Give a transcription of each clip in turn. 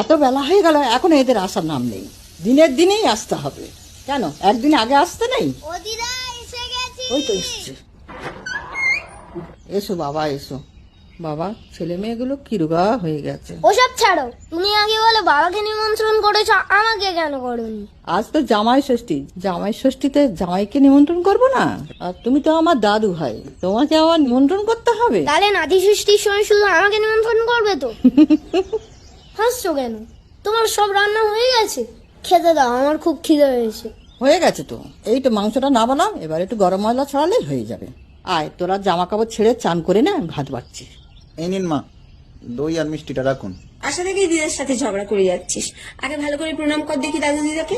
এত বেলা হয়ে গেল, এখন এদের আসার নাম নেই। দিনের দিনেই আসতে হবে। কেন একদিন আগে আসতে নেই? ও দিদা এসে গেছি। ওই তো এসছে। এসো বাবা এসো। বাবা ছেলে মেয়েগুলো কিরুগা হয়ে গেছে। ওসব ছাড়ো, তুমি আগে বলে বাবাকে নিমন্ত্রণ করেছো, আমাকে কেন করোনি? আজ তো জামাই ষষ্ঠী, জামাই ষষ্ঠীতে জামাইকে নিমন্ত্রণ করবো না? আর তুমি তো আমার দাদু ভাই, তোমাকে আবার নিমন্ত্রণ করতে হবে? তাহলে নাতি ষষ্ঠীর সময় শুধু আমাকে নিমন্ত্রণ করবে তো? হাসছো কেন? তোমার সব রান্না হয়ে গেছে? খেতে দাও, আমার খুব খিদে হয়েছে। হয়ে গেছে তো, এই তো মাংসটা না বানাম, এবার একটু গরম মশলা ছড়ালেই হয়ে যাবে। আয় তোরা জামা কাপড় ছেড়ে চান করে না, ভাত বাড়ছি। এই নিন মা, দই আর মিষ্টিটা রাখুন। আশা থেকেই দিদার সাথে ঝগড়া করে যাচ্ছিস। আগে ভালো করে প্রণাম কর দেখি দাদু দিদাকে।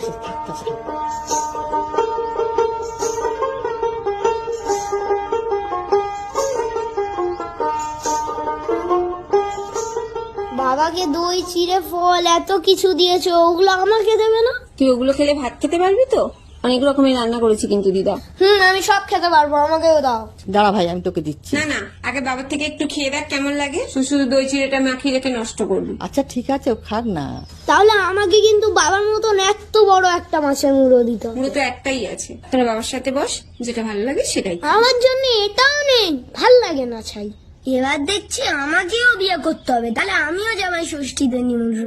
বাবাকে দই চিড়ে ফল এত কিছু দিয়েছো, ওগুলো আমাকে দেবে না? তুই ওগুলো খেলে ভাত খেতে পারবি তো? অনেক রকমের রান্না করেছি কিন্তু দিদা। আমি সব খেতে পারবো, আমাকেও দাও। দাঁড়া ভাই, আমি তোকে দিচ্ছি। না না, আগে বাবার থেকে একটু খেয়ে দেখ কেমন লাগে। শুধু শুধু দই চিড়েটা মাখিয়ে রেখে নষ্ট করবি। আচ্ছা ঠিক আছে, ও খাক না। তাহলে আমাকে কিন্তু বাবার মতন এত বড় একটা মাছের মুড়ো দিতে হবে। পুরো তো একটাই আছে, তোরা বাবার সাথে বস, যেটা ভালো লাগে সেটাই। আমার জন্য এটাও নেই, ভাল লাগে না ছাই। এবার দেখছি আমাকেও বিয়ে করতে হবে, তাহলে আমিও জামাই ষষ্ঠীতে নিমন্ত্রণ